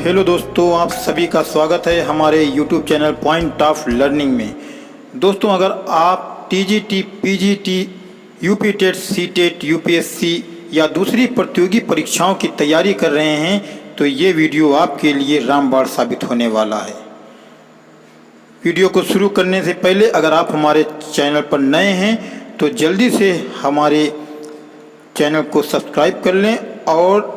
Hello दोस्तों, आप सभी का स्वागत है हमारे YouTube channel point of learning में। दोस्तों, अगर आप TGT, PGT, UP TET, CTET, UPSC या दूसरी प्रतियोगी परीक्षाओं की तैयारी कर रहे हैं तो ये वीडियो आपके लिए रामबाण साबित होने वाला है। वीडियो को शुरू करने से पहले अगर आप हमारे चैनल पर नए हैं तो जल्दी से हमारे चैनल को सब्सक्राइब कर लें और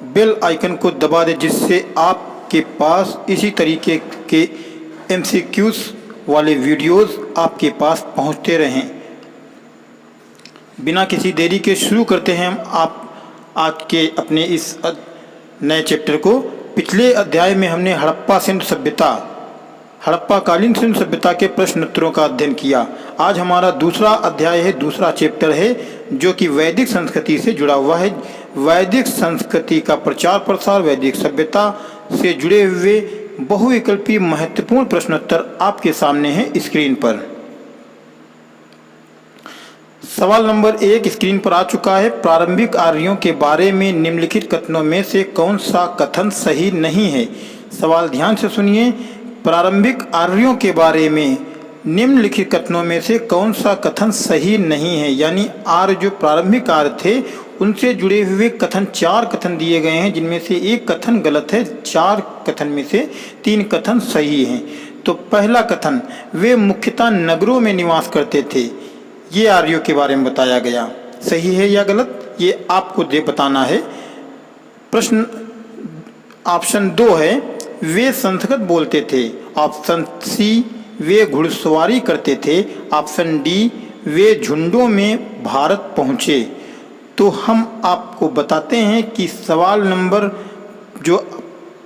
बेल आइकन को दबा दें, जिससे आपके पास इसी तरीके के MCQs वाले वीडियोस आपके पास पहुंचते रहें। बिना किसी देरी के शुरू करते हैं हम आज के अपने इस नए चैप्टर को। पिछले अध्याय में हमने हड़प्पाकालीन सिंधु सभ्यता के प्रश्न उत्तरों का अध्ययन किया। आज हमारा दूसरा अध्याय है, दूसरा चैप्टर है जो कि वैदिक संस्कृति से जुड़ा हुआ है। वैदिक संस्कृति का प्रचार प्रसार, वैदिक सभ्यता से जुड़े हुए बहुविकल्पी महत्वपूर्ण प्रश्नोत्तर आपके सामने है स्क्रीन पर। सवाल नंबर 1 स्क्रीन पर आ चुका है। प्रारंभिक आर्यों के बारे में निम्नलिखित कथनों में से कौन सा कथन सही नहीं है? सवाल ध्यान से सुनिए। प्रारंभिक आर्यों के बारे में निम्नलिखित कथनों में से कौन सा कथन सही नहीं है? यानी आर्य जो प्रारंभिक आर्य थे उनसे जुड़े हुए कथन 4 कथन दिए गए हैं, जिनमें से एक कथन गलत है। 4 कथन में से 3 कथन सही हैं। तो पहला कथन, वे मुख्यतः नगरों में निवास करते थे, ये आर्यों के बारे में बताया गया। सही है या गलत, ये आपको बताना है। प्रश्न ऑप्शन 2 है, वे संस्कृत बोलते थे। ऑप्शन सी, वे घुड़सवारी करते थे। ऑप्शन डी, वे झुंडों में भारत पहुँचे। तो हम आपको बताते हैं कि सवाल नंबर जो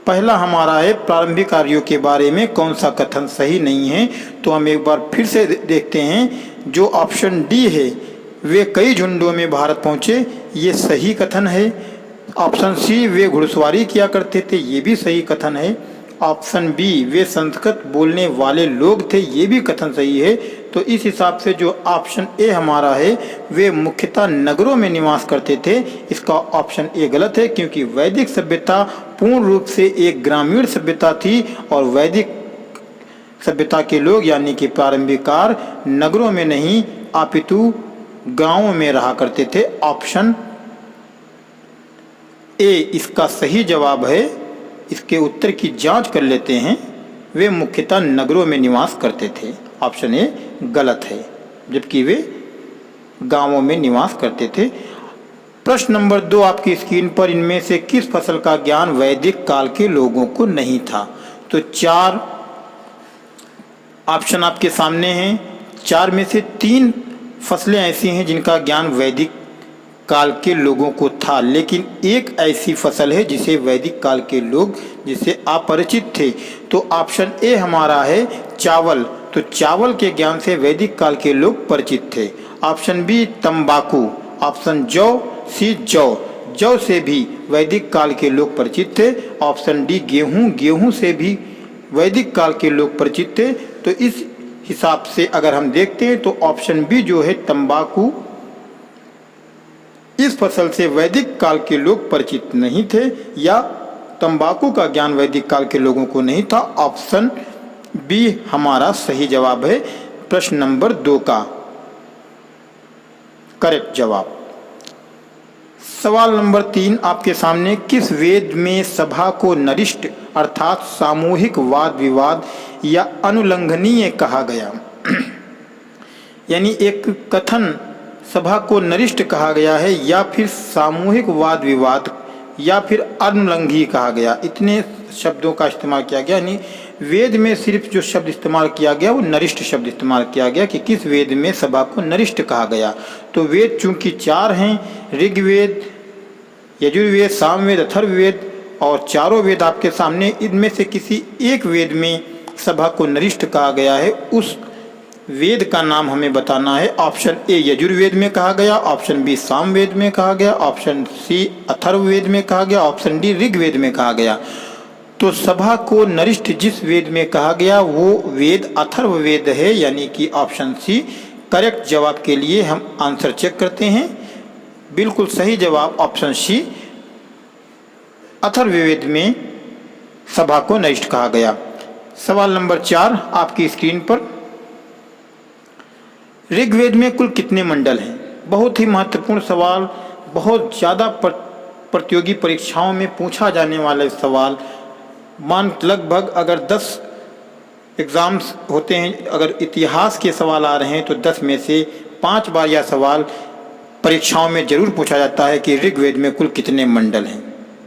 पहला हमारा है, प्रारंभिक आर्यों के बारे में कौन सा कथन सही नहीं है। तो हम एक बार फिर से देखते हैं। जो ऑप्शन डी है, वे कई झुंडों में भारत पहुँचे, ये सही कथन है। ऑप्शन सी, वे घुड़सवारी किया करते थे, ये भी सही कथन है। ऑप्शन बी, वे संस्कृत बोलने वाले लोग थे, ये भी कथन सही है। तो इस हिसाब से जो ऑप्शन ए हमारा है, वे मुख्यतः नगरों में निवास करते थे, इसका ऑप्शन ए गलत है, क्योंकि वैदिक सभ्यता पूर्ण रूप से एक ग्रामीण सभ्यता थी और वैदिक सभ्यता के लोग यानी कि प्रारंभिक आर्य नगरों में नहीं अपितु गांवों में रहा करते थे। ऑप्शन ए इसका सही जवाब है। इसके उत्तर की जांच कर लेते हैं। वे मुख्यतः नगरों में निवास करते थे, ऑप्शन ए गलत है, जबकि वे गांवों में निवास करते थे। प्रश्न नंबर 2 आपकी स्क्रीन पर, इनमें से किस फसल का ज्ञान वैदिक काल के लोगों को नहीं था? तो 4 ऑप्शन आपके सामने हैं। 4 में से 3 फसलें ऐसी हैं जिनका ज्ञान वैदिक काल के लोगों को था, लेकिन एक ऐसी फसल है जिसे वैदिक काल के लोग जिसे अपरिचित थे। तो ऑप्शन ए हमारा है चावल। तो चावल के ज्ञान से वैदिक काल के लोग परिचित थे। ऑप्शन बी तंबाकू। ऑप्शन सी जौ से भी वैदिक काल के लोग परिचित थे। ऑप्शन डी गेहूं से भी वैदिक काल के लोग परिचित थे। तो इस हिसाब से अगर हम देखते हैं तो ऑप्शन बी जो है तंबाकू, इस फसल से वैदिक काल के लोग परिचित नहीं थे या तंबाकू का ज्ञान वैदिक काल के लोगों को नहीं था। ऑप्शन बी हमारा सही जवाब है प्रश्न नंबर 2 का करेक्ट जवाब। सवाल नंबर 3 आपके सामने, किस वेद में सभा को नरिष्ट अर्थात सामूहिक वाद विवाद या अनुल्लंघनीय कहा गया? यानी एक कथन सभा को नरिष्ट कहा गया है या फिर सामूहिक वाद विवाद या फिर अनुल्लंघनीय कहा गया। इतने शब्दों का इस्तेमाल किया गया। यानी वेद में सिर्फ जो शब्द इस्तेमाल किया गया वो नरिष्ट शब्द इस्तेमाल किया गया कि किस वेद में सभा को नरिष्ट कहा गया। तो वेद चूंकि 4 हैं, ऋग्वेद, यजुर्वेद, सामवेद, अथर्ववेद, और चारों वेद आपके सामने, इनमें से किसी एक वेद में सभा को नरिष्ट कहा गया है, उस वेद का नाम हमें बताना है। ऑप्शन ए यजुर्वेद में कहा गया, ऑप्शन बी सामवेद में कहा गया, ऑप्शन सी अथर्ववेद में कहा गया, ऑप्शन डी ऋग्वेद में कहा गया। तो सभा को नरिष्ट जिस वेद में कहा गया वो वेद अथर्ववेद है, यानी कि ऑप्शन सी करेक्ट जवाब के लिए हम आंसर चेक करते हैं। बिल्कुल सही जवाब ऑप्शन सी अथर्ववेद में सभा को नष्ट कहा गया। सवाल नंबर 4 आपकी स्क्रीन पर। ऋग्वेद में कुल कितने मंडल हैं? बहुत ही महत्वपूर्ण सवाल, बहुत ज़्यादा प्रतियोगी परीक्षाओं में पूछा जाने वाला सवाल। लगभग अगर 10 एग्ज़ाम्स होते हैं, अगर इतिहास के सवाल आ रहे हैं तो 10 में से 5 बार यह सवाल परीक्षाओं में जरूर पूछा जाता है कि ऋग्वेद में कुल कितने मंडल हैं,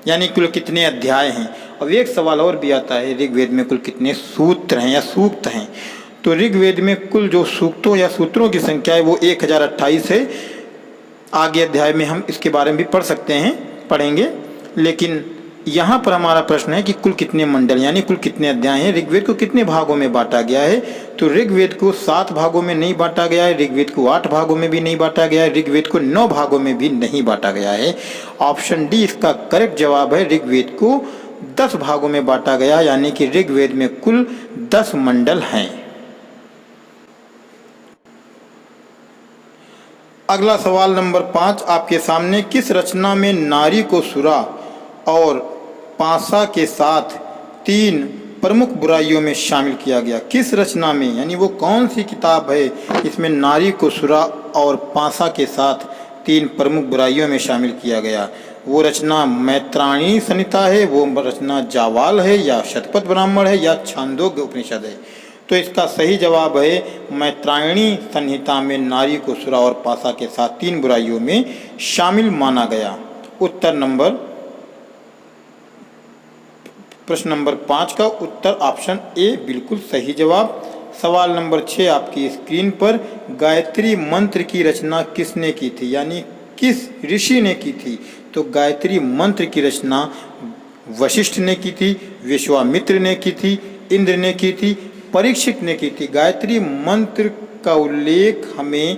यानी कुल कितने अध्याय हैं। अब एक सवाल और भी आता है, ऋग्वेद में कुल कितने सूत्र हैं या सूक्त हैं। तो ऋग्वेद में कुल जो सूक्तों या सूत्रों की संख्या है वो 1028 है। आगे अध्याय में हम इसके बारे में भी पढ़ेंगे, लेकिन यहाँ पर हमारा प्रश्न है कि कुल कितने मंडल यानी कुल कितने अध्याय हैं। ऋग्वेद को कितने भागों में बांटा गया है? तो ऋग्वेद को 7 भागों में नहीं बांटा गया है, ऋग्वेद को 8 भागों में भी नहीं बांटा गया है, ऋग्वेद को 9 भागों में भी नहीं बांटा गया है। ऑप्शन डी इसका करेक्ट जवाब है। ऋग्वेद को 10 भागों में बांटा गया, यानी कि ऋग्वेद में कुल 10 मंडल हैं। अगला सवाल नंबर 5 आपके सामने। किस रचना में नारी को सुरा और पासा के साथ 3 प्रमुख बुराइयों में शामिल किया गया? किस रचना में, यानी वो कौन सी किताब है इसमें नारी को सुरा और पासा के साथ 3 प्रमुख बुराइयों में शामिल किया गया? वो रचना मैत्रायणी संहिता है, वो रचना जावाल है, या शतपथ ब्राह्मण है, या छांदोग्य उपनिषद है? तो इसका सही जवाब है मैत्रायणी संहिता में नारी को सुरा और पासा के साथ 3 बुराइयों में शामिल माना गया। प्रश्न नंबर 5 का उत्तर ऑप्शन ए बिल्कुल सही जवाब। सवाल नंबर 6 आपकी स्क्रीन पर। गायत्री मंत्र की रचना किसने की थी, यानी किस ऋषि ने की थी? तो गायत्री मंत्र की रचना वशिष्ठ ने की थी, विश्वामित्र ने की थी, इंद्र ने की थी, परीक्षित ने की थी। गायत्री मंत्र का उल्लेख हमें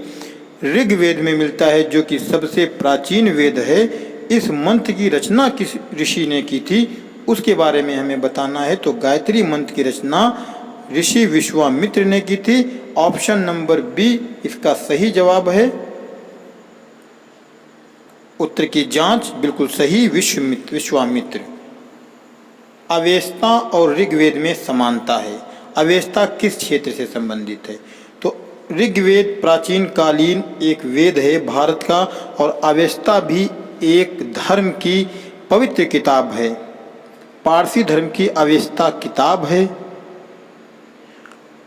ऋग्वेद में मिलता है, जो कि सबसे प्राचीन वेद है। इस मंत्र की रचना किस ऋषि ने की थी उसके बारे में हमें बताना है। तो गायत्री मंत्र की रचना ऋषि विश्वामित्र ने की थी। ऑप्शन नंबर बी इसका सही जवाब है। उत्तर की जांच बिल्कुल सही, विश्वामित्र। अवेस्ता और ऋग्वेद में समानता है। अवेस्ता किस क्षेत्र से संबंधित है? तो ऋग्वेद प्राचीन कालीन एक वेद है भारत का, और अवेस्ता भी एक धर्म की पवित्र किताब है। पारसी धर्म की अवेस्ता किताब है।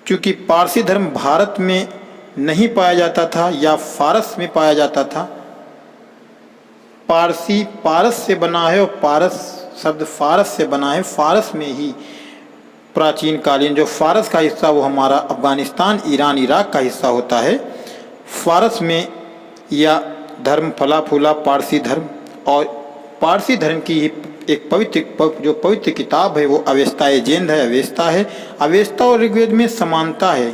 क्योंकि पारसी धर्म भारत में नहीं पाया जाता था या फारस में पाया जाता था। पारसी पारस से बना है, और पारस शब्द फारस से बना है। फारस में ही प्राचीन कालीन जो फारस का हिस्सा, वो हमारा अफगानिस्तान, ईरान, इराक का हिस्सा होता है। फारस में यह धर्म फला फूला पारसी धर्म, और पारसी धर्म की ही एक पवित्र किताब है वो अवेस्ता जेंद है, अवेस्ता है। अवेस्ता और ऋग्वेद में समानता है,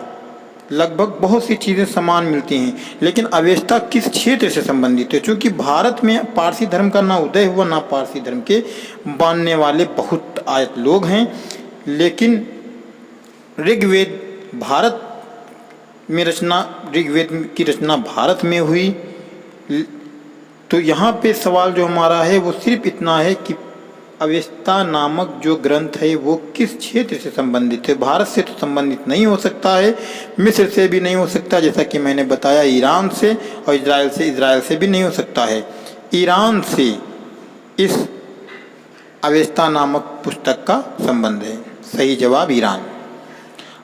लगभग बहुत सी चीज़ें समान मिलती हैं, लेकिन अवेस्ता किस क्षेत्र से संबंधित है? क्योंकि भारत में पारसी धर्म का ना उदय हुआ, ना पारसी धर्म के मानने वाले बहुत आयत लोग हैं। लेकिन ऋग्वेद भारत में ऋग्वेद की रचना भारत में हुई। तो यहाँ पे सवाल जो हमारा है वो सिर्फ इतना है कि अवेस्ता नामक जो ग्रंथ है वो किस क्षेत्र से संबंधित है? भारत से तो संबंधित नहीं हो सकता है, मिस्र से भी नहीं हो सकता, जैसा कि मैंने बताया ईरान से, और इजराइल से भी नहीं हो सकता है। ईरान से इस अवेस्ता नामक पुस्तक का संबंध है। सही जवाब ईरान।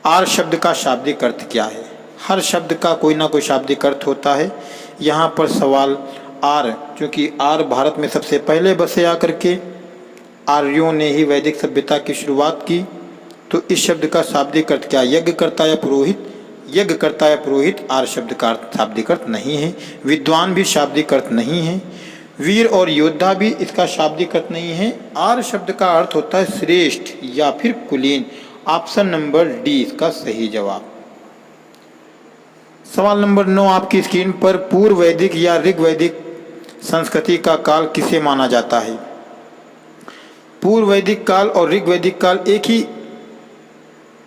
आर शब्द का शाब्दिक अर्थ क्या है? हर शब्द का कोई ना कोई शाब्दिक अर्थ होता है। यहाँ पर सवाल आर, क्योंकि आर भारत में सबसे पहले बसे आकर के आर्यों ने ही वैदिक सभ्यता की शुरुआत की, तो इस शब्द का शाब्दिक अर्थ क्या? यज्ञकर्ता या पुरोहित। यज्ञकर्ता या पुरोहित आर शब्द का शाब्दिक अर्थ नहीं है। विद्वान भी शाब्दिक अर्थ नहीं है। वीर और योद्धा भी इसका शाब्दिक अर्थ नहीं है। आर शब्द का अर्थ होता है श्रेष्ठ या फिर कुलीन। ऑप्शन नंबर डी इसका सही जवाब। सवाल नंबर 9 आपकी स्क्रीन पर। पूर्व वैदिक या ऋग्वैदिक संस्कृति का काल किसे माना जाता है? पूर्व वैदिक काल और ऋग्वैदिक काल एक ही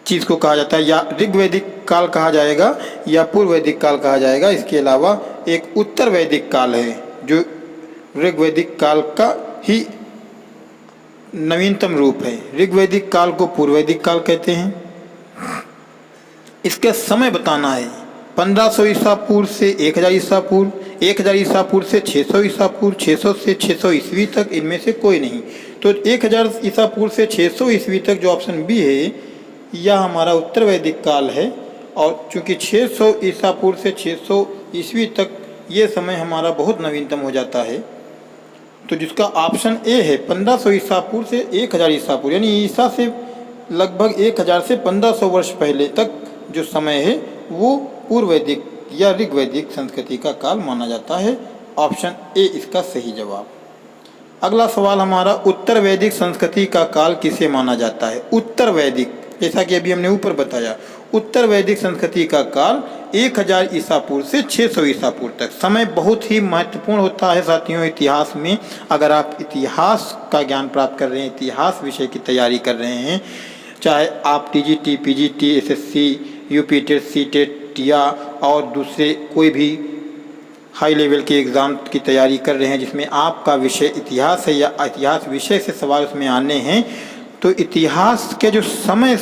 चीज़ को कहा जाता है, या ऋग्वैदिक काल कहा जाएगा या पूर्व वैदिक काल कहा जाएगा। इसके अलावा एक उत्तर वैदिक काल है जो ऋग्वैदिक काल का ही नवीनतम रूप है। ऋग्वैदिक काल को पूर्व वैदिक काल कहते हैं। इसका समय बताना है 1500 ईसा पूर्व से 1000 ईसा पूर्व, 1000 ईसा पूर्व से 600 ईसा पूर्व, 600 से 600 ईस्वी तक, इनमें से कोई नहीं। तो 1000 ईसा पूर्व से 600 ईस्वी तक जो ऑप्शन बी है यह हमारा उत्तर वैदिक काल है। और चूंकि 600 ईसा पूर्व से 600 ईस्वी तक ये समय हमारा बहुत नवीनतम हो जाता है, तो जिसका ऑप्शन ए है 1500 ईसा पूर्व से 1000 ईसा पूर्व, यानी ईसा से लगभग 1000 से 1500 वर्ष पहले तक जो समय है वो पूर्व वैदिक या ऋग्वैदिक संस्कृति का काल माना जाता है। ऑप्शन ए इसका सही जवाब। अगला सवाल हमारा, उत्तर वैदिक संस्कृति का काल किसे माना जाता है? उत्तर वैदिक, जैसा कि अभी हमने ऊपर बताया, उत्तर वैदिक संस्कृति का काल 1000 ईसा पूर्व से 600 ईसा पूर्व तक। समय बहुत ही महत्वपूर्ण होता है साथियों इतिहास में। अगर आप इतिहास का ज्ञान प्राप्त कर रहे हैं, इतिहास विषय की तैयारी कर रहे हैं, चाहे आप TGT, PGT, SSC, UPTET, CTET या और दूसरे कोई भी हाई लेवल के एग्ज़ाम की तैयारी कर रहे हैं जिसमें आपका विषय इतिहास है या इतिहास विषय से सवाल उसमें आने हैं, तो इतिहास के जो समय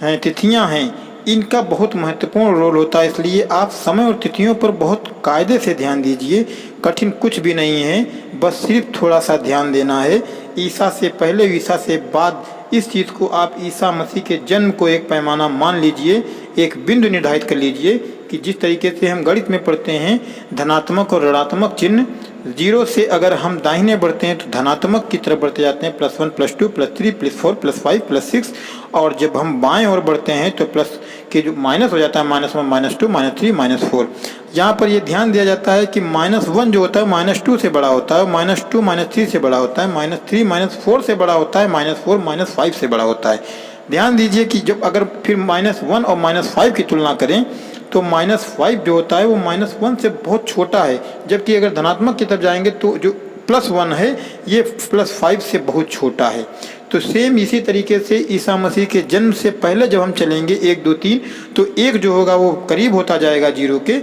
हैं, तिथियां हैं, इनका बहुत महत्वपूर्ण रोल होता है। इसलिए आप समय और तिथियों पर बहुत कायदे से ध्यान दीजिए। कठिन कुछ भी नहीं है, बस सिर्फ थोड़ा सा ध्यान देना है। ईसा से पहले, ईसा से बाद, इस चीज़ को आप ईसा मसीह के जन्म को एक पैमाना मान लीजिए, एक बिंदु निर्धारित कर लीजिए कि जिस तरीके से हम गणित में पढ़ते हैं धनात्मक और ऋणात्मक चिन्ह, जीरो से अगर हम दाहिने बढ़ते हैं तो धनात्मक की तरफ बढ़ते जाते हैं, +1 +2 +3 +4 +5 +6, और जब हम बाएं ओर बढ़ते हैं तो प्लस के जो माइनस हो जाता है -1 -2 -3 -4। यहाँ पर ये ध्यान दिया जाता है कि -1 जो होता है -2 से बड़ा होता है, -2 -3 से बड़ा होता है, -3 -4 से बड़ा होता है, -4 -5 से बड़ा होता है। ध्यान दीजिए कि जब अगर फिर -1 और -5 की तुलना करें तो -5 जो होता है वो -1 से बहुत छोटा है, जबकि अगर धनात्मक की तरफ जाएंगे तो जो +1 है ये +5 से बहुत छोटा है। तो सेम इसी तरीके से ईसा मसीह के जन्म से पहले जब हम चलेंगे 1 2 3, तो 1 जो होगा वो करीब होता जाएगा 0 के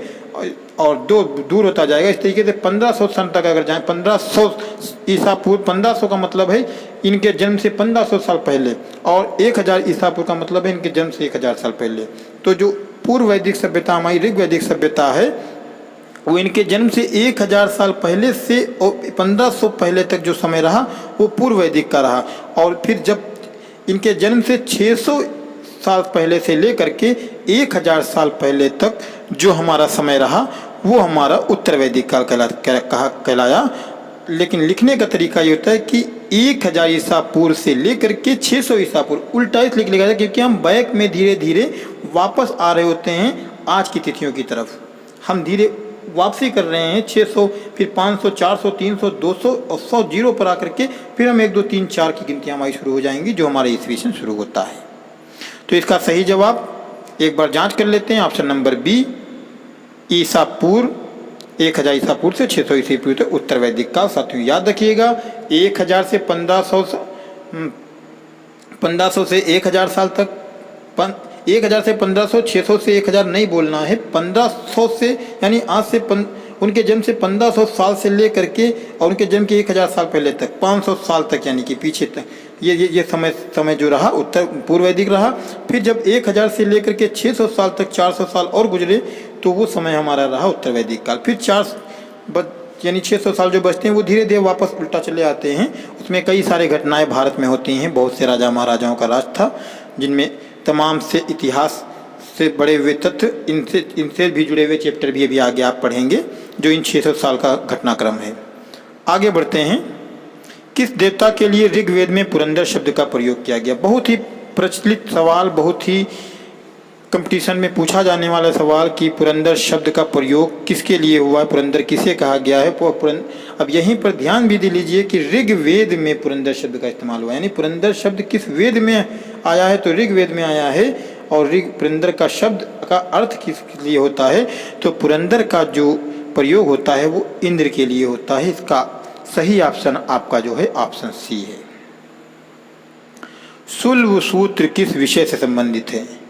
और 2 दूर होता जाएगा। इस तरीके से 1500 सन तक अगर जाएं, 1500 ईसा पूर्व, 1500 का मतलब है इनके जन्म से 1500 साल पहले, और 1000 ईसा पूर्व का मतलब है इनके जन्म से 1000 साल पहले। तो जो पूर्व वैदिक सभ्यता हमारी ऋग्वैदिक सभ्यता है वो इनके जन्म से 1000 साल पहले से 1500 पहले तक जो समय रहा वो पूर्व वैदिक का रहा, और फिर जब इनके जन्म से 600 साल पहले से लेकर के 1000 साल पहले तक जो हमारा समय रहा वो हमारा उत्तर वैदिक काल कहलाया। लेकिन लिखने का तरीका ये होता है कि 1000 ईसा पूर्व से लेकर के 600 ईसा पूर्व, उल्टा इसलिए लिखा जाता है क्योंकि हम बैक में धीरे धीरे वापस आ रहे होते हैं आज की तिथियों की तरफ। हम धीरे वापसी कर रहे हैं 600, फिर 500, 400, 300, 200 और 100 जीरो पर आकर के फिर हम 1 2 3 4 की गिनतियाँ हमारी शुरू हो जाएंगी जो हमारे ईस्वी से शुरू होता है। तो इसका सही जवाब एक बार जांच कर लेते हैं, ऑप्शन नंबर बी, ईसा पूर्व 1000 ईसा पूर्व से 600 ईसा पूर्व तक उत्तर वैदिक काल। साथियों याद रखिएगा 1000 से 1500 से 1000 साल तक, 1000 से 1500, 600 से 1000 नहीं बोलना है, 1500 से यानी आज से उनके जन्म से 1500 साल से लेकर के और उनके जन्म के 1000 साल पहले तक 500 साल तक यानी कि पीछे तक ये समय जो रहा उत्तर पूर्व वैदिक रहा। फिर जब 1000 से लेकर के 600 साल तक 400 साल और गुजरे तो वो समय हमारा रहा उत्तर वैदिक काल। फिर यानी 600 साल जो बचते हैं वो धीरे धीरे वापस उल्टा चले आते हैं। उसमें कई सारे घटनाएं भारत में होती हैं, बहुत से राजा महाराजाओं का राज था जिनमें तमाम से इतिहास से बड़े हुए तथ्य, इनसे भी जुड़े हुए चैप्टर भी अभी आगे आप पढ़ेंगे जो इन 600 साल का घटनाक्रम है। आगे बढ़ते हैं, किस देवता के लिए ऋग्वेद में पुरंदर शब्द का प्रयोग किया गया? बहुत ही प्रचलित सवाल, बहुत ही कंपटीशन में पूछा जाने वाला सवाल कि पुरंदर शब्द का प्रयोग किसके लिए हुआ है, पुरंदर किसे कहा गया है। अब यहीं पर ध्यान भी दे लीजिए कि ऋग्वेद में पुरंदर शब्द का इस्तेमाल हुआ, यानी पुरंदर शब्द किस वेद में आया है, तो ऋग्वेद में आया है। और पुरंदर का शब्द का अर्थ किस लिए होता है, तो पुरंदर का जो प्रयोग होता है वो इंद्र के लिए होता है। इसका सही ऑप्शन आपका जो है ऑप्शन सी है। शुल्ब सूत्र किस विषय से संबंधित है?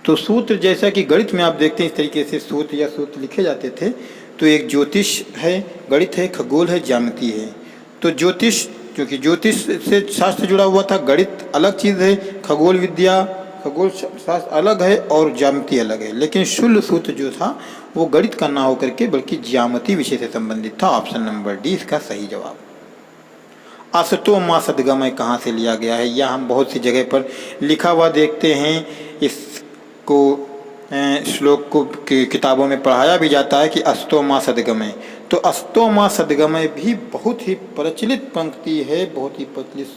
तो सूत्र जैसा कि गणित में आप देखते हैं इस तरीके से सूत्र या सूत्र लिखे जाते थे, तो एक ज्योतिष है, गणित है, खगोल है, ज्यामिति है। तो ज्योतिष क्योंकि ज्योतिष से शास्त्र जुड़ा हुआ था, गणित अलग चीज़ है, खगोल विद्या खगोल शास्त्र अलग है और ज्यामिति अलग है। लेकिन शूल सूत्र जो था वो गणित का ना होकर के बल्कि ज्यामिति विषय से संबंधित था। ऑप्शन नंबर डी इसका सही जवाब। असतो माँ सदगमय कहाँ से लिया गया है? यह हम बहुत सी जगह पर लिखा हुआ देखते हैं। इसको श्लोक को किताबों में पढ़ाया भी जाता है कि अस्तो माँ सदगमय। तो अस्तो माँ सदगमय भी बहुत ही प्रचलित पंक्ति है, बहुत ही प्रचलित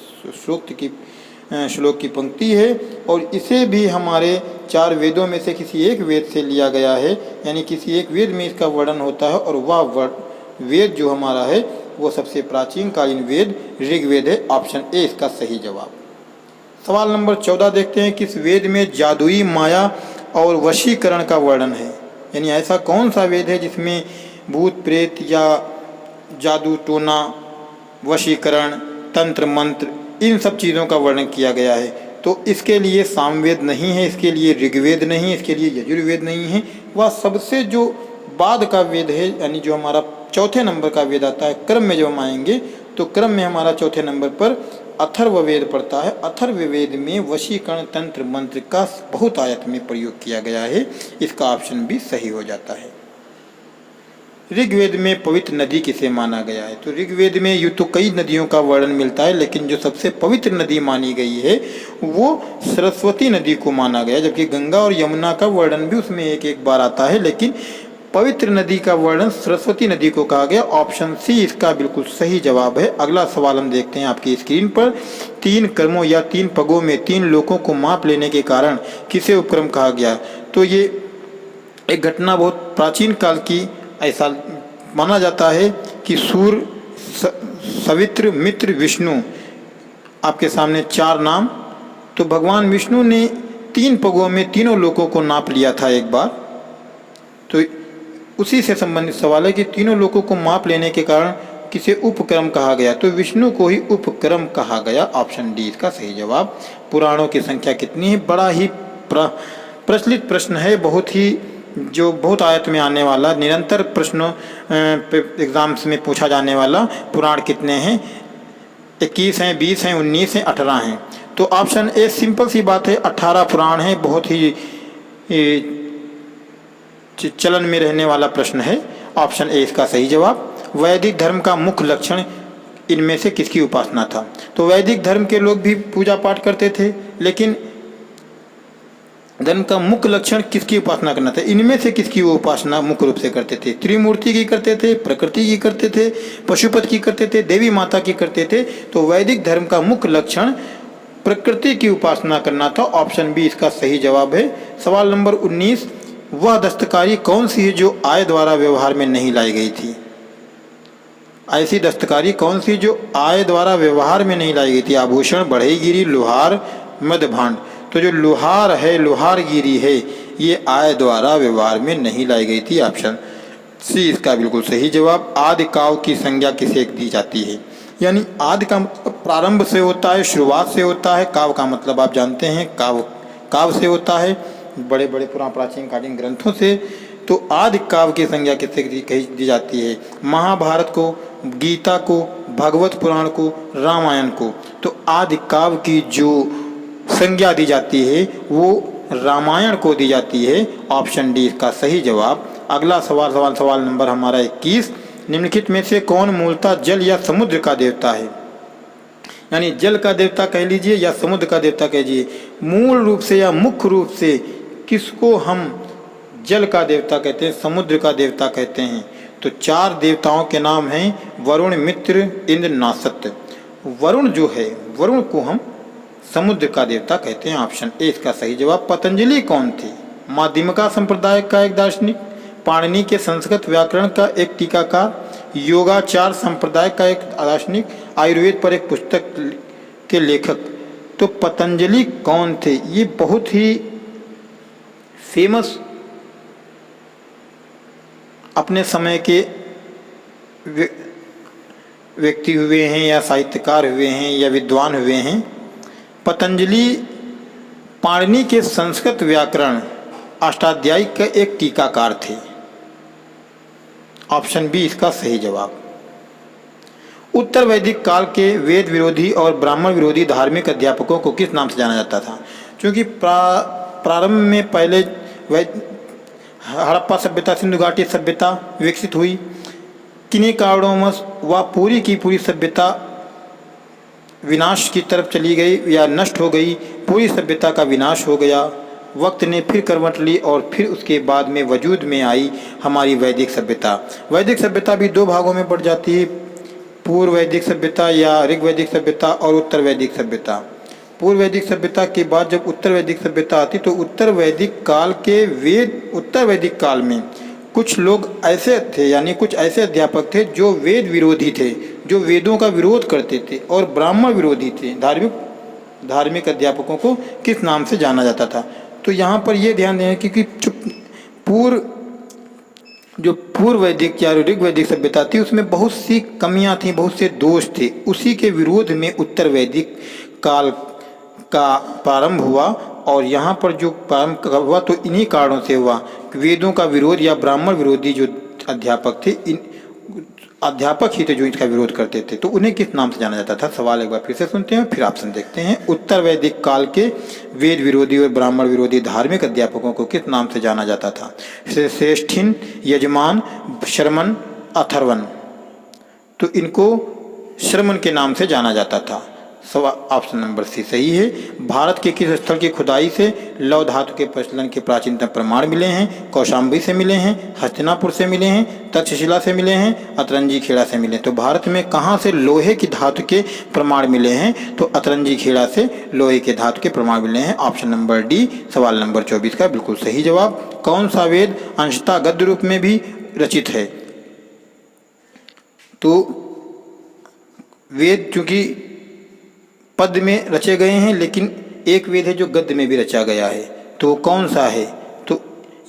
श्लोक की पंक्ति है और इसे भी हमारे 4 वेदों में से किसी एक वेद से लिया गया है, यानी किसी एक वेद में इसका वर्णन होता है और वह वेद जो हमारा है वो सबसे प्राचीन कालीन वेद ऋग्वेद है। ऑप्शन ए इसका सही जवाब। सवाल नंबर 14 देखते हैं, किस वेद में जादुई माया और वशीकरण का वर्णन है? यानी ऐसा कौन सा वेद है जिसमें भूत प्रेत या जादू टोना, वशीकरण, तंत्र मंत्र, इन सब चीज़ों का वर्णन किया गया है? तो इसके लिए सामवेद नहीं है, इसके लिए ऋग्वेद नहीं है, इसके लिए यजुर्वेद नहीं है। वह सबसे जो बाद का वेद है, यानी जो हमारा चौथे नंबर का वेद आता है। क्रम में जब हम आएंगे तो क्रम में हमारा चौथे नंबर पर अथर्ववेद पड़ता है। अथर्ववेद में वशीकरण तंत्र मंत्र का बहुत आयत में प्रयोग किया गया है। इसका ऑप्शन भी सही हो जाता है। ऋग्वेद में पवित्र नदी किसे माना गया है? तो ऋग्वेद में यूँ तो कई नदियों का वर्णन मिलता है, लेकिन जो सबसे पवित्र नदी मानी गई है वो सरस्वती नदी को माना गया, जबकि गंगा और यमुना का वर्णन भी उसमें एक एक बार आता है, लेकिन पवित्र नदी का वर्णन सरस्वती नदी को कहा गया। ऑप्शन सी इसका बिल्कुल सही जवाब है। अगला सवाल हम देखते हैं आपकी स्क्रीन पर। 3 क्रमों या 3 पगों में 3 लोकों को माप लेने के कारण किसे उपक्रम कहा गया? तो ये एक घटना बहुत प्राचीन काल की, ऐसा माना जाता है कि सूर्य, सवित्र, मित्र, विष्णु, आपके सामने 4 नाम। तो भगवान विष्णु ने 3 पगों में तीनों लोकों को नाप लिया था एक बार। तो उसी से संबंधित सवाल है कि तीनों लोकों को माप लेने के कारण किसे उपक्रम कहा गया? तो विष्णु को ही उपक्रम कहा गया। ऑप्शन डी इसका सही जवाब। पुराणों की संख्या कितनी है? बड़ा ही प्रचलित प्रश्न है, बहुत आयत में आने वाला, निरंतर प्रश्नों एग्जाम्स में पूछा जाने वाला। पुराण कितने हैं? 21 हैं, 20 हैं, 19 हैं, 18 हैं। तो ऑप्शन ए सिंपल सी बात है, 18 पुराण है। बहुत ही चलन में रहने वाला प्रश्न है। ऑप्शन ए इसका सही जवाब। वैदिक धर्म का मुख्य लक्षण इनमें से किसकी उपासना था? तो वैदिक धर्म के लोग भी पूजा पाठ करते थे, लेकिन धर्म का मुख्य लक्षण किसकी उपासना करना था? इनमें से किसकी वो उपासना मुख्य रूप से करते थे? त्रिमूर्ति की करते थे, प्रकृति की करते थे, पशुपति की करते थे, देवी माता की करते थे। तो वैदिक धर्म का मुख्य लक्षण प्रकृति की उपासना करना था। ऑप्शन बी इसका सही जवाब है। सवाल नंबर 19, वह दस्तकारी कौन सी है जो आय द्वारा व्यवहार में नहीं लाई गई थी? ऐसी दस्तकारी कौन सी जो आय द्वारा व्यवहार में नहीं लाई गई थी? आभूषण, बढ़ईगिरी, लोहार, मध्यभांड। तो जो लोहार है, लोहारगिरी है, ये आय द्वारा व्यवहार में नहीं लाई गई थी। ऑप्शन सी इसका बिल्कुल सही जवाब। आदि काव्य की संज्ञा किसे दी जाती है? यानी आदि का प्रारंभ से होता है, शुरुआत से होता है। काव्य का मतलब आप जानते हैं, काव्य से होता है, बड़े बड़े प्राचीन कालीन ग्रंथों से। तो आदि काव्य की संज्ञा किससे कही दी जाती है? महाभारत को, गीता को, भागवत पुराण को, रामायण को। तो आदि काव्य की जो संज्ञा दी जाती है वो रामायण को दी जाती है। ऑप्शन डी इसका सही जवाब। अगला सवाल नंबर हमारा 21, निम्नलिखित में से कौन मूलतः जल या समुद्र का देवता है? यानी जल का देवता कह लीजिए या समुद्र का देवता कह लीजिए। मूल रूप से या मुख्य रूप से किसको हम जल का देवता कहते हैं, समुद्र का देवता कहते हैं? तो 4 देवताओं के नाम हैं, वरुण, मित्र, इंद्र, नासत। वरुण जो है, वरुण को हम समुद्र का देवता कहते हैं। ऑप्शन ए इसका सही जवाब। पतंजलि कौन थे? माध्यमिका संप्रदाय का एक दार्शनिक, पाणिनि के संस्कृत व्याकरण का एक टीकाकार, योगाचार संप्रदाय का एक दार्शनिक, आयुर्वेद पर एक पुस्तक के लेखक। तो पतंजलि कौन थे? ये बहुत ही फेमस अपने समय के व्यक्ति हुए हैं या साहित्यकार हुए हैं या विद्वान हुए हैं। पतंजलि पाणिनि के संस्कृत व्याकरण अष्टाध्यायी का एक टीकाकार थे। ऑप्शन बी इसका सही जवाब। उत्तर वैदिक काल के वेद विरोधी और ब्राह्मण विरोधी धार्मिक अध्यापकों को किस नाम से जाना जाता था? क्योंकि प्रारंभ में पहले हड़प्पा सभ्यता, सिंधु घाटी सभ्यता विकसित हुई। किन्हीं कारणों में वह पूरी की पूरी सभ्यता विनाश की तरफ चली गई या नष्ट हो गई। पूरी सभ्यता का विनाश हो गया। वक्त ने फिर करवट ली और फिर उसके बाद में वजूद में आई हमारी वैदिक सभ्यता। वैदिक सभ्यता भी दो भागों में बढ़ जाती है, पूर्व वैदिक सभ्यता या ऋग वैदिक सभ्यता और उत्तर वैदिक सभ्यता। पूर्व वैदिक सभ्यता के बाद जब उत्तर वैदिक सभ्यता आती तो उत्तर वैदिक काल में कुछ लोग ऐसे थे, यानी कुछ ऐसे अध्यापक थे जो वेद विरोधी थे, जो वेदों का विरोध करते थे और ब्राह्मण विरोधी थे। धार्मिक अध्यापकों को किस नाम से जाना जाता था? तो यहाँ पर यह ध्यान दें कि पूर्व वैदिक या ऋग वैदिक सभ्यता थी उसमें बहुत सी कमियां थी, बहुत से दोष थे। उसी के विरोध में उत्तर वैदिक काल का प्रारंभ हुआ और यहाँ पर जो प्रारंभ हुआ तो इन्हीं कारणों से हुआ। वेदों का विरोध या ब्राह्मण विरोधी जो अध्यापक थे, अध्यापक ही थे जो इसका विरोध करते थे, तो उन्हें किस नाम से जाना जाता था? सवाल एक बार फिर से सुनते हैं, फिर ऑप्शन देखते हैं। उत्तर वैदिक काल के वेद विरोधी और ब्राह्मण विरोधी धार्मिक अध्यापकों को किस नाम से जाना जाता था? श्रेष्ठिन, यजमान, श्रमण, अथर्वण। तो इनको श्रमण के नाम से जाना जाता था। ऑप्शन नंबर सी सही है। भारत के किस स्थल की खुदाई से लौह धातु के प्रचलन के प्राचीनतम प्रमाण मिले हैं? कौशाम्बी से मिले हैं, हस्तिनापुर से मिले हैं, तक्षशिला से मिले हैं, अतरंजी खेड़ा से मिले। तो भारत में कहाँ से लोहे की धातु के प्रमाण मिले हैं? तो अतरंजी खेड़ा से लोहे के धातु के प्रमाण मिले हैं। ऑप्शन नंबर डी सवाल नंबर 24 का बिल्कुल सही जवाब। कौन सा वेद अंशतः गद्य रूप में भी रचित है? तो वेद चूंकि पद में रचे गए हैं, लेकिन एक वेद है जो गद्य में भी रचा गया है, तो कौन सा है? तो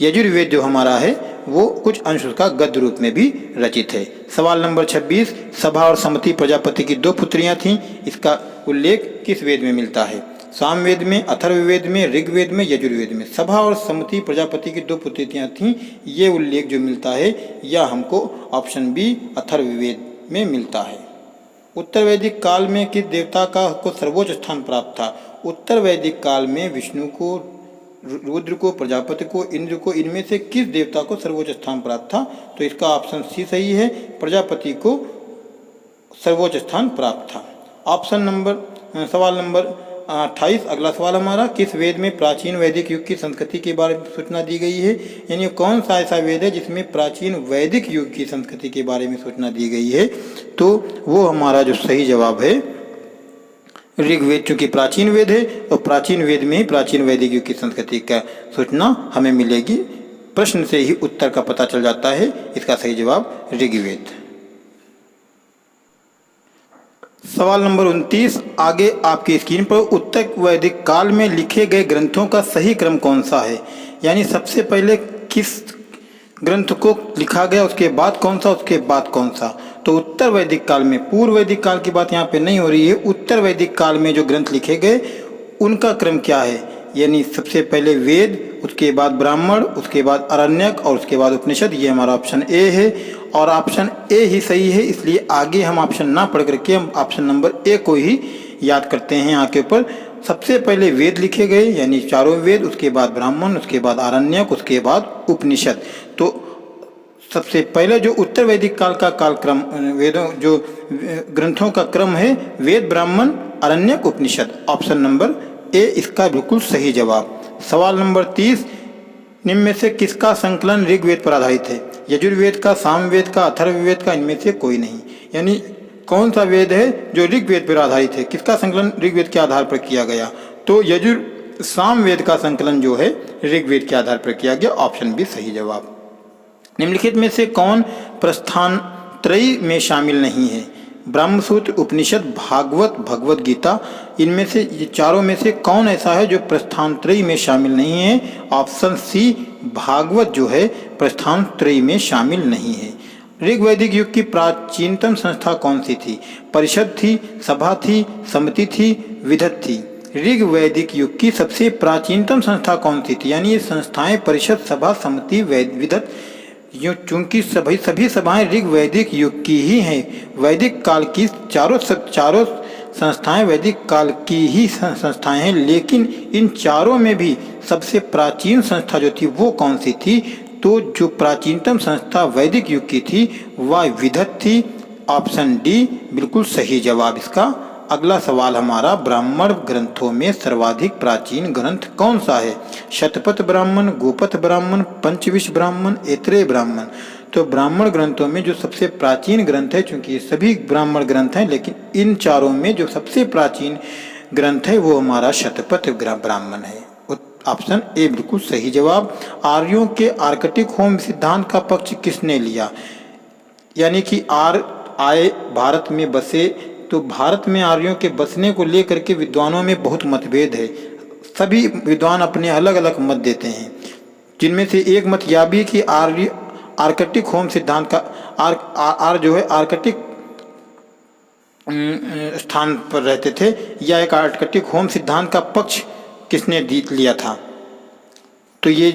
यजुर्वेद जो हमारा है वो कुछ अंश उसका गद्य रूप में भी रचित है। सवाल नंबर 26, सभा और समति प्रजापति की दो पुत्रियां थीं, इसका उल्लेख किस वेद में मिलता है? सामवेद में, अथर्ववेद में, ऋग्वेद में, यजुर्वेद में। सभा और समति प्रजापति की दो पुत्रियां थीं, ये उल्लेख जो मिलता है यह हमको ऑप्शन बी अथर्ववेद में मिलता है। उत्तर वैदिक काल में किस देवता को सर्वोच्च स्थान प्राप्त था? उत्तर वैदिक काल में विष्णु को, रुद्र को, प्रजापति को, इंद्र को, इनमें से किस देवता को सर्वोच्च स्थान प्राप्त था? तो इसका ऑप्शन सी सही है, प्रजापति को सर्वोच्च स्थान प्राप्त था। सवाल नंबर 28 अगला सवाल हमारा, किस वेद में प्राचीन वैदिक युग की संस्कृति के बारे में सूचना दी गई है? यानी कौन सा ऐसा वेद है जिसमें प्राचीन वैदिक युग की संस्कृति के बारे में सूचना दी गई है? तो वो हमारा जो सही जवाब है ऋग्वेद, चूंकि प्राचीन वेद है और प्राचीन वेद में ही प्राचीन वैदिक युग की संस्कृति का सूचना हमें मिलेगी। प्रश्न से ही उत्तर का पता चल जाता है, इसका सही जवाब ऋग्वेद। सवाल नंबर 29 आगे आपकी स्क्रीन पर, उत्तर वैदिक काल में लिखे गए ग्रंथों का सही क्रम कौन सा है? यानी सबसे पहले किस ग्रंथ को लिखा गया, उसके बाद कौन सा, उसके बाद कौन सा? तो उत्तर वैदिक काल में, पूर्व वैदिक काल की बात यहाँ पे नहीं हो रही है, उत्तर वैदिक काल में जो ग्रंथ लिखे गए उनका क्रम क्या है? यानी सबसे पहले वेद, उसके बाद ब्राह्मण, उसके बाद अरण्यक और उसके बाद उपनिषद। ये हमारा ऑप्शन ए है और ऑप्शन ए ही सही है, इसलिए आगे हम ऑप्शन ना पढ़ करके हम ऑप्शन नंबर ए को ही याद करते हैं। यहाँ के ऊपर सबसे पहले वेद लिखे गए, यानी चारों वेद, उसके बाद ब्राह्मण, उसके बाद अरण्यक, उसके बाद उपनिषद। तो सबसे पहले जो उत्तर वैदिक काल का कालक्रम, वेदों जो ग्रंथों का क्रम है, वेद, ब्राह्मण, अरण्यक, उपनिषद। ऑप्शन नंबर ए इसका बिल्कुल सही जवाब। सवाल नंबर 30, निम्न में से किसका संकलन ऋग्वेद पर आधारित है? यजुर्वेद का, सामवेद का, अथर्ववेद का, इनमें से कोई नहीं। यानी कौन सा वेद है जो ऋग्वेद पर आधारित है? किसका संकलन ऋग्वेद के आधार पर किया गया? तो सामवेद का संकलन जो है ऋग्वेद के आधार पर किया गया। ऑप्शन बी सही जवाब। निम्नलिखित में से कौन प्रस्थान त्रयी में शामिल नहीं है? ब्रह्मसूत्र, उपनिषद, भागवत, भगवत गीता। इनमें से ये चारों में से कौन ऐसा है जो प्रस्थान त्रयी में शामिल नहीं है? ऑप्शन सी भागवत जो है प्रस्थान त्रयी में शामिल नहीं है। ऋग वैदिक युग की प्राचीनतम संस्था कौन सी थी? परिषद थी, सभा थी, समिति थी, विधत थी। ऋग वैदिक युग की सबसे प्राचीनतम संस्था कौन सी थी? यानी ये संस्थाएं परिषद, सभा, समिति, विधत यूँ चूंकि सभी सभाएं ऋग वैदिक युग की ही हैं। वैदिक काल की चारों संस्थाएं वैदिक काल की ही संस्थाएं हैं, लेकिन इन चारों में भी सबसे प्राचीन संस्था जो थी वो कौन सी थी? तो जो प्राचीनतम संस्था वैदिक युग की थी वह विदत थी। ऑप्शन डी बिल्कुल सही जवाब इसका। अगला सवाल हमारा, ब्राह्मण ग्रंथों में सर्वाधिक प्राचीन ग्रंथ कौन सा है? शतपथ ब्राह्मण, गोपथ ब्राह्मण, पंचविश ब्राह्मण, ऐतरेय ब्राह्मण। तो ब्राह्मण ग्रंथों में जो सबसे प्राचीन ग्रंथ है, चूंकि ये सभी ब्राह्मण ग्रंथ हैं, लेकिन इन चारों में जो सबसे प्राचीन ग्रंथ है वो हमारा शतपथ ब्राह्मण है। ऑप्शन ए बिल्कुल सही जवाब। आर्यों के आर्कटिक होम सिद्धांत का पक्ष किसने लिया? यानी कि आए भारत में बसे, तो भारत में आर्यों के बसने को लेकर के विद्वानों में बहुत मतभेद है। सभी विद्वान अपने अलग अलग मत देते हैं, जिनमें से एक मत यह भी कि आर्य आर्कटिक होम सिद्धांत का जो है आर्कटिक स्थान पर रहते थे, या एक आर्कटिक होम सिद्धांत का पक्ष किसने लिया था? तो ये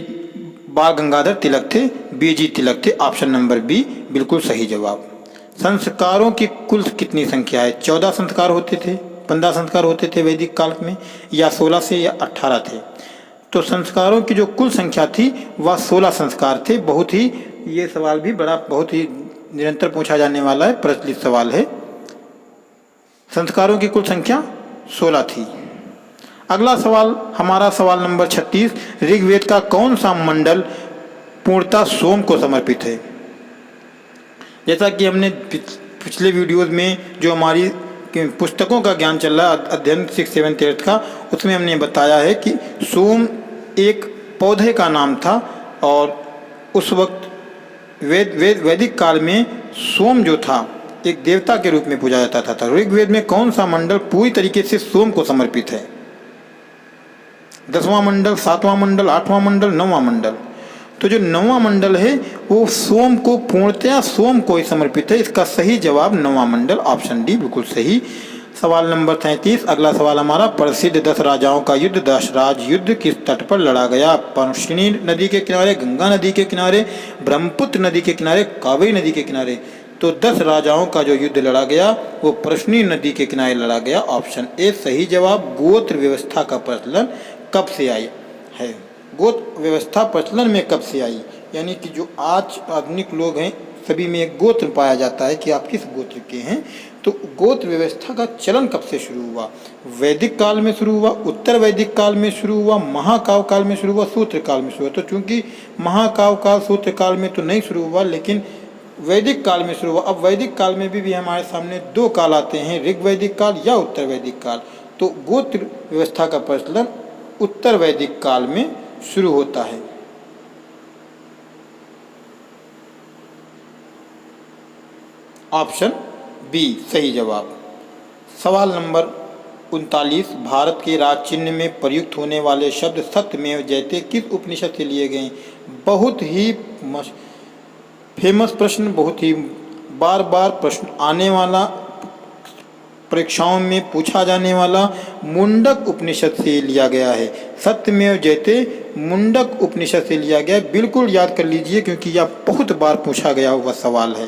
बाल गंगाधर तिलक थे, बीजी तिलक थे। ऑप्शन नंबर बी बिल्कुल सही जवाब। संस्कारों की कुल कितनी संख्या है? 14 संस्कार होते थे, 15 संस्कार होते थे वैदिक काल में, या 16 से या 18 थे? तो संस्कारों की जो कुल संख्या थी वह 16 संस्कार थे। बहुत ही ये सवाल भी बहुत ही निरंतर पूछा जाने वाला है, प्रचलित सवाल है। संस्कारों की कुल संख्या 16 थी। अगला सवाल हमारा सवाल नंबर 36, ऋग्वेद का कौन सा मंडल पूर्णतः सोम को समर्पित है? जैसा कि हमने पिछले वीडियोज में जो हमारी पुस्तकों का ज्ञान चल रहा है, अध्ययन 6, 7, 8 का, उसमें हमने बताया है कि सोम एक पौधे का नाम था, और उस वक्त वैदिक काल में सोम जो था एक देवता के रूप में पूजा जाता था। ऋग्वेद में कौन सा मंडल पूरी तरीके से सोम को समर्पित है? 10वां मंडल, 7वां मंडल, 8वां मंडल, 9वां मंडल? तो जो 9वां मंडल है वो सोम को पूर्णतया सोम को ही समर्पित है। इसका सही जवाब 9वां मंडल, ऑप्शन डी बिल्कुल सही। सवाल नंबर 33, अगला सवाल हमारा, प्रसिद्ध 10 राजाओं का युद्ध, 10 राज युद्ध किस तट पर लड़ा गया? पर्शिनी नदी के किनारे, गंगा नदी के किनारे, ब्रह्मपुत्र नदी के किनारे, कावेरी नदी के किनारे? तो 10 राजाओं का जो युद्ध लड़ा गया वो पर्शिनी नदी के किनारे लड़ा गया। ऑप्शन ए सही जवाब। गोत्र व्यवस्था का प्रचलन कब से आई है? गोत्र व्यवस्था प्रचलन में कब से आई? यानी कि जो आज आधुनिक लोग हैं सभी में एक गोत्र पाया जाता है कि आप किस गोत्र के हैं। तो गोत्र व्यवस्था का चलन कब से शुरू हुआ? वैदिक काल में शुरू हुआ, उत्तर वैदिक काल में शुरू हुआ, महाकाव्य काल में शुरू हुआ, सूत्र काल में शुरू हुआ? तो चूंकि महाकाव्य काल सूत्र काल में तो नहीं शुरू हुआ, लेकिन वैदिक काल में शुरू हुआ। अब वैदिक काल में भी हमारे सामने 2 काल आते हैं, ऋग वैदिक काल या उत्तर वैदिक काल। तो गोत्र व्यवस्था का प्रचलन उत्तर वैदिक काल में शुरू होता है। ऑप्शन बी सही जवाब। सवाल नंबर 39, भारत के राज चिन्ह में प्रयुक्त होने वाले शब्द सत्यमेव जयते किस उपनिषद से लिए गए? बहुत ही फेमस प्रश्न, बहुत ही बार बार प्रश्न आने वाला, परीक्षाओं में पूछा जाने वाला, मुंडक उपनिषद से लिया गया है। सत्यमेव जयते मुंडक उपनिषद से लिया गया है। बिल्कुल याद कर लीजिए क्योंकि यह बहुत बार पूछा गया हुआ सवाल है।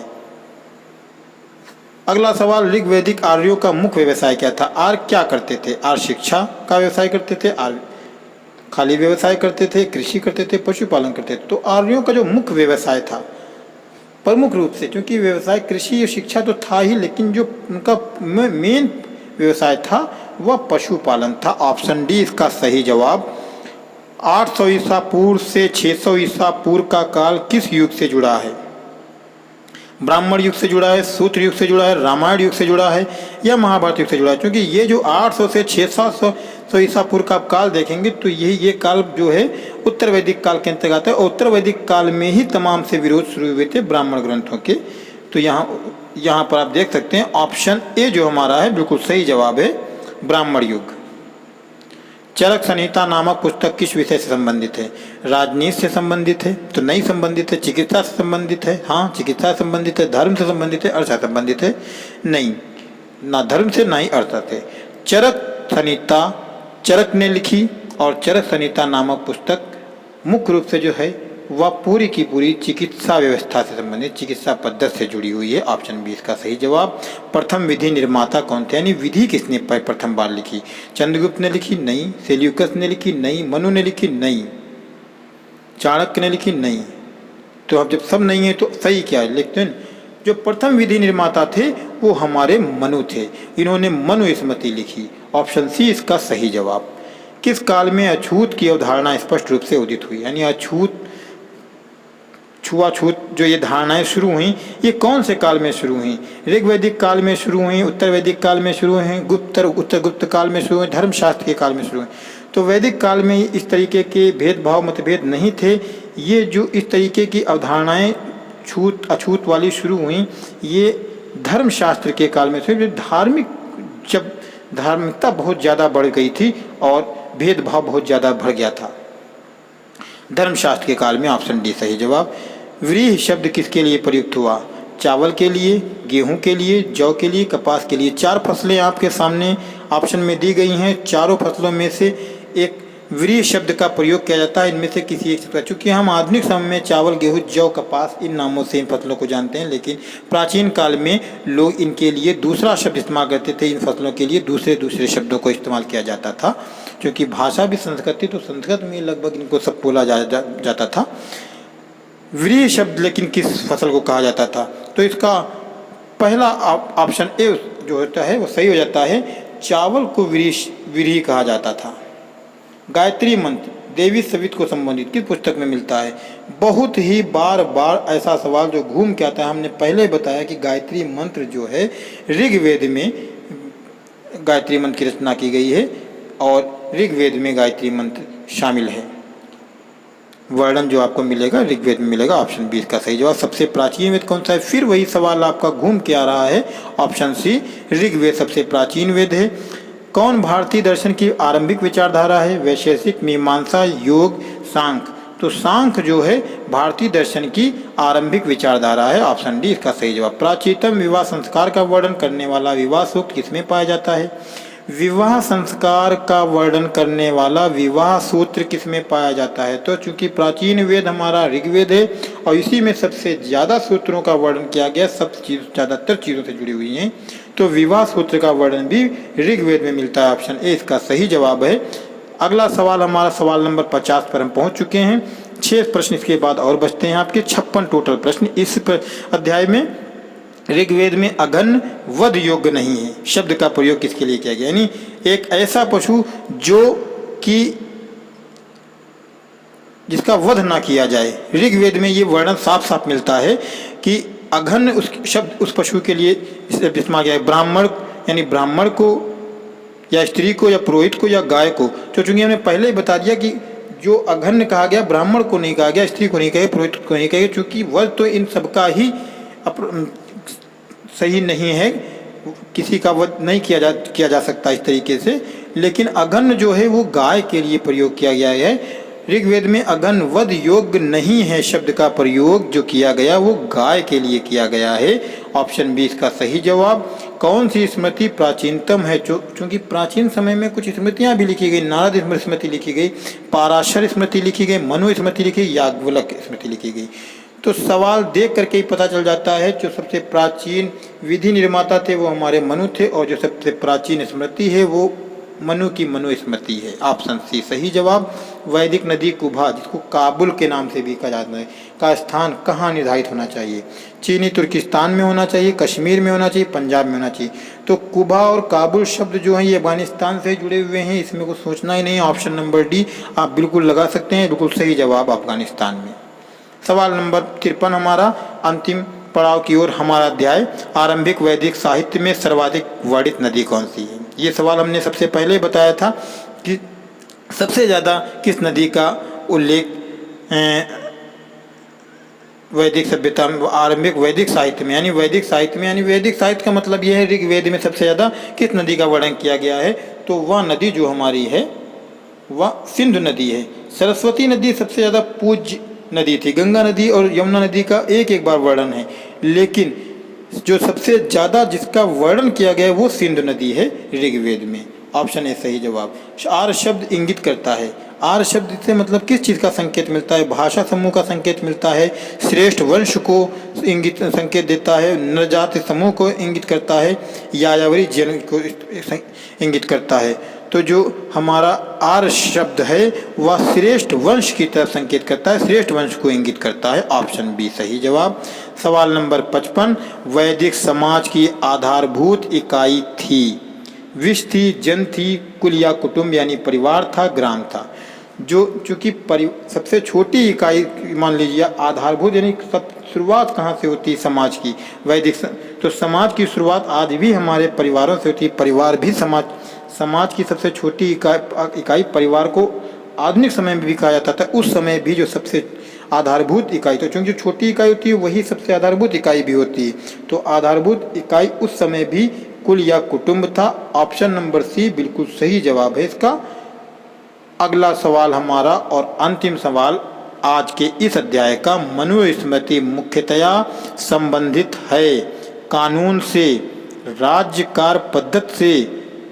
अगला सवाल, ऋग्वैदिक आर्यों का मुख्य व्यवसाय क्या था? आर्य क्या करते थे? आर्य शिक्षा का व्यवसाय करते थे, आर्य खाली व्यवसाय करते थे, कृषि करते थे, पशुपालन करते थे? तो आर्यों का जो मुख्य व्यवसाय था प्रमुख रूप से, क्योंकि व्यवसाय कृषि और शिक्षा तो था ही, लेकिन जो उनका मेन व्यवसाय था वह पशुपालन था। ऑप्शन डी इसका सही जवाब। 800 ईसा पूर्व से 600 ईसा पूर्व का काल किस युग से जुड़ा है? ब्राह्मण युग से जुड़ा है, सूत्र युग से जुड़ा है, रामायण युग से जुड़ा है, या महाभारत युग से जुड़ा है? क्योंकि ये जो 800 से 600 ईसा पूर्व का आप काल देखेंगे तो ये काल जो है उत्तर वैदिक काल के अंतर्गत है, और उत्तर वैदिक काल में ही तमाम से विरोध शुरू हुए थे ब्राह्मण ग्रंथों के। तो यहाँ पर आप देख सकते हैं ऑप्शन ए जो हमारा है बिल्कुल सही जवाब है, ब्राह्मण युग। चरक संहिता नामक पुस्तक किस विषय से संबंधित है? राजनीति से संबंधित है? तो नहीं संबंधित है। चिकित्सा से संबंधित है? हाँ चिकित्सा से संबंधित है। धर्म से संबंधित है? अर्थ से संबंधित है? नहीं, ना धर्म से ना ही अर्थ से। चरक संहिता चरक ने लिखी, और चरक संहिता नामक पुस्तक मुख्य रूप से जो है वह पूरी की पूरी चिकित्सा व्यवस्था से संबंधित, चिकित्सा पद्धति से जुड़ी हुई है। ऑप्शन बी इसका सही जवाब। प्रथम विधि निर्माता कौन थे, यानी विधि किसने प्रथम बार लिखी? चंद्रगुप्त ने लिखी? नहीं। सेल्यूकस ने लिखी? नहीं। मनु ने लिखी? नहीं। चाणक्य ने लिखी? नहीं। तो अब जब सब नहीं है तो सही क्या है, लिखते हैं जो प्रथम विधि निर्माता थे वो हमारे मनु थे, इन्होंने मनुस्मृति लिखी। ऑप्शन सी इसका सही जवाब। किस काल में अछूत की अवधारणा स्पष्ट रूप से उदित हुई, यानी अछूत, छुआछूत जो ये धारणाएं शुरू हुई ये कौन से काल में शुरू हुई? ऋग वैदिक काल में शुरू हुई, उत्तर वैदिक काल में शुरू हुई, उत्तर गुप्त काल में शुरू हुई, धर्मशास्त्र के काल में शुरू हुई? तो वैदिक काल में इस तरीके के भेदभाव मतभेद नहीं थे। ये जो इस तरीके की अवधारणाएं छूत अछूत वाली शुरू हुई ये धर्मशास्त्र के काल में शुरू, जब धार्मिकता बहुत ज़्यादा बढ़ गई थी और भेदभाव बहुत ज़्यादा बढ़ गया था, धर्मशास्त्र के काल में। ऑप्शन डी सही जवाब। व्रीहि शब्द किसके लिए प्रयुक्त हुआ? चावल के लिए, गेहूं के लिए, जौ के लिए, कपास के लिए। 4 फसलें आपके सामने ऑप्शन में दी गई हैं। चारों फसलों में से एक व्रीहि शब्द का प्रयोग किया जाता है, इनमें से किसी एक से। चूँकि हम आधुनिक समय में चावल, गेहूं, जौ, कपास इन नामों से इन फसलों को जानते हैं, लेकिन प्राचीन काल में लोग इनके लिए दूसरा शब्द इस्तेमाल करते थे। इन फसलों के लिए दूसरे शब्दों को इस्तेमाल किया जाता था। क्योंकि भाषा भी संस्कृत थी तो संस्कृत में लगभग इनको सब बोला जाता था। व्रीहि शब्द लेकिन किस फसल को कहा जाता था? तो इसका पहला ऑप्शन ए जो होता है वो सही हो जाता है। चावल को व्रीहि कहा जाता था। गायत्री मंत्र देवी सवित को संबंधित किस पुस्तक में मिलता है? बहुत ही बार ऐसा सवाल जो घूम के आता है। हमने पहले बताया कि गायत्री मंत्र जो है ऋग्वेद में गायत्री मंत्र की रचना की गई है और ऋग्वेद में गायत्री मंत्र शामिल है। वर्णन जो आपको मिलेगा ऋग्वेद में मिलेगा। ऑप्शन बी इसका सही जवाब। सबसे प्राचीन वेद कौन सा है? फिर वही सवाल आपका घूम के आ रहा है। ऑप्शन सी ऋग्वेद सबसे प्राचीन वेद है। कौन भारतीय दर्शन की आरंभिक विचारधारा है? वैशेषिक, मीमांसा, योग, सांख्य। तो सांख्य जो है भारतीय दर्शन की आरंभिक विचारधारा है। ऑप्शन डी इसका सही जवाब। प्राचीनतम विवाह संस्कार का वर्णन करने वाला विवाह सूक्त किसमें पाया जाता है? विवाह संस्कार का वर्णन करने वाला विवाह सूत्र किसमें पाया जाता है? तो चूंकि प्राचीन वेद हमारा ऋग्वेद है और इसी में सबसे ज़्यादा सूत्रों का वर्णन किया गया, ज़्यादातर चीज़ों से जुड़ी हुई हैं, तो विवाह सूत्र का वर्णन भी ऋग्वेद में मिलता है। ऑप्शन ए इसका सही जवाब है। अगला सवाल हमारा सवाल नंबर 50 पर हम पहुँच चुके हैं। 6 प्रश्न इसके बाद और बचते हैं आपके। 56 टोटल प्रश्न इस अध्याय में। ऋग्वेद में अघन वध योग्य नहीं है शब्द का प्रयोग किसके लिए किया गया? यानी एक ऐसा पशु जो कि जिसका वध ना किया जाए। ऋग्वेद में ये वर्णन साफ साफ मिलता है कि अघन उस शब्द उस पशु के लिए इस्तेमाल किया है। ब्राह्मण यानी ब्राह्मण को या स्त्री को या पुरोहित को या गाय को। तो चूंकि हमने पहले ही बता दिया कि जो अघन कहा गया ब्राह्मण को नहीं कहा गया, स्त्री को नहीं कहा गया, पुरोहित को नहीं कहा गया, चूँकि वध तो इन सबका ही सही नहीं है, किसी का वध नहीं किया जा सकता इस तरीके से। लेकिन अघन जो है वो गाय के लिए प्रयोग किया गया है। ऋग्वेद में अघन वध योग्य नहीं है शब्द का प्रयोग जो किया गया वो गाय के लिए किया गया है। ऑप्शन बी इसका सही जवाब। कौन सी स्मृति प्राचीनतम है? चूँकि प्राचीन समय में कुछ स्मृतियाँ भी लिखी गई। नारद स्मृति लिखी गई, पाराशर स्मृति लिखी गई, मनु स्मृति लिखी गई, याज्ञवल्क्य स्मृति लिखी गई। तो सवाल देख करके ही पता चल जाता है जो सबसे प्राचीन विधि निर्माता थे वो हमारे मनु थे और जो सबसे प्राचीन स्मृति है वो मनु की मनु स्मृति है। ऑप्शन सी सही जवाब। वैदिक नदी कुभा, जिसको काबुल के नाम से भी कहा जाता है, का स्थान कहाँ निर्धारित होना चाहिए? चीनी तुर्किस्तान में होना चाहिए, कश्मीर में होना चाहिए, पंजाब में होना चाहिए। तो कुभा और काबुल शब्द जो हैं ये अफगानिस्तान से जुड़े हुए हैं, इसमें कुछ सोचना ही नहीं। ऑप्शन नंबर डी आप बिल्कुल लगा सकते हैं, बिल्कुल सही जवाब अफगानिस्तान में। सवाल नंबर 53 हमारा अंतिम पड़ाव की ओर हमारा अध्याय। आरंभिक वैदिक साहित्य में सर्वाधिक वर्णित नदी कौन सी है? ये सवाल हमने सबसे पहले बताया था कि सबसे ज़्यादा किस नदी का उल्लेख वैदिक सभ्यता आरंभिक वैदिक साहित्य में, यानी वैदिक साहित्य में, यानी वैदिक साहित्य का मतलब यह है ऋग्वेद में सबसे ज़्यादा किस नदी का वर्णन किया गया है? तो वह नदी जो हमारी है वह सिंधु नदी है। सरस्वती नदी सबसे ज़्यादा पूज्य नदी थी। गंगा नदी और यमुना नदी का एक बार वर्णन है, लेकिन जो सबसे ज़्यादा जिसका वर्णन किया गया है वो सिंधु नदी है ऋग्वेद में। ऑप्शन ए सही जवाब। आर्य शब्द इंगित करता है, आर्य शब्द से मतलब किस चीज़ का संकेत मिलता है? भाषा समूह का संकेत मिलता है, श्रेष्ठ वंश को इंगित संकेत देता है, नरजाति समूह को इंगित करता है, यायावरी जन को इंगित करता है। तो जो हमारा आर्य शब्द है वह श्रेष्ठ वंश की तरफ संकेत करता है, श्रेष्ठ वंश को इंगित करता है। ऑप्शन बी सही जवाब। सवाल नंबर 55, वैदिक समाज की आधारभूत इकाई थी? विश थी, जन थी, कुल या कुटुंब यानी परिवार था, ग्राम था। जो चूँकि सबसे छोटी इकाई मान लीजिए आधारभूत यानी सब शुरुआत कहाँ से होती है समाज की? वैदिक तो समाज की शुरुआत आज भी हमारे परिवारों से होती है। परिवार भी समाज की सबसे छोटी इकाई परिवार को आधुनिक समय में भी कहा जाता था। उस समय भी जो सबसे आधारभूत इकाई, तो चूँकि जो छोटी इकाई होती है वही सबसे आधारभूत इकाई भी होती है, तो आधारभूत इकाई उस समय भी कुल या कुटुंब था। ऑप्शन नंबर सी बिल्कुल सही जवाब है इसका। अगला सवाल हमारा और अंतिम सवाल आज के इस अध्याय का, मनुस्मृति मुख्यतया संबंधित है कानून से, राज्यकार पद्धति से,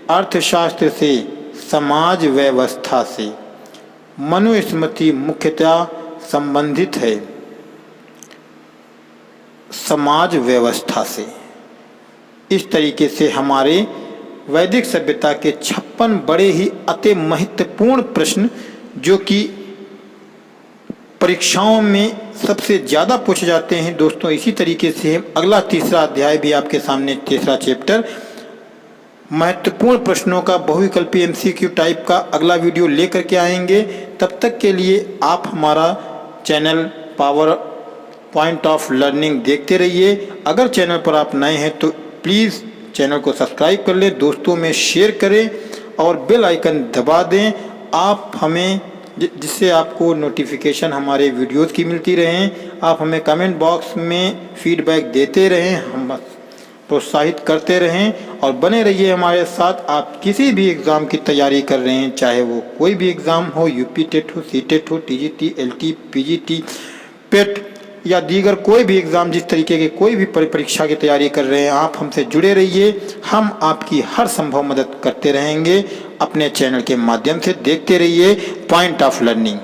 अर्थशास्त्र से, समाज व्यवस्था से। मनुस्मृति मुख्यतया संबंधित है समाज व्यवस्था से। इस तरीके से हमारे वैदिक सभ्यता के 56 बड़े ही अति महत्वपूर्ण प्रश्न जो कि परीक्षाओं में सबसे ज़्यादा पूछे जाते हैं दोस्तों। इसी तरीके से अगला तीसरा अध्याय भी आपके सामने, तीसरा चैप्टर महत्वपूर्ण प्रश्नों का बहुविकल्पी एमसीक्यू टाइप का अगला वीडियो लेकर के आएंगे। तब तक के लिए आप हमारा channel power point of learning देखते रहिए। अगर चैनल पर आप नए हैं तो प्लीज़ चैनल को सब्सक्राइब कर लें, दोस्तों में शेयर करें और बेल आइकन दबा दें आप हमें, जिससे आपको नोटिफिकेशन हमारे वीडियोस की मिलती रहें। आप हमें कमेंट बॉक्स में फीडबैक देते रहें, हम प्रोत्साहित करते रहें और बने रहिए हमारे साथ। आप किसी भी एग्ज़ाम की तैयारी कर रहे हैं, चाहे वो कोई भी एग्ज़ाम हो, यूपी टेट हो, सी टेट हो, टीजीटी, एलटी, पीजीटी, पेट या दीगर कोई भी एग्ज़ाम, जिस तरीके की कोई भी परीक्षा की तैयारी कर रहे हैं, आप हमसे जुड़े रहिए। हम आपकी हर संभव मदद करते रहेंगे अपने चैनल के माध्यम से। देखते रहिए पॉइंट ऑफ लर्निंग।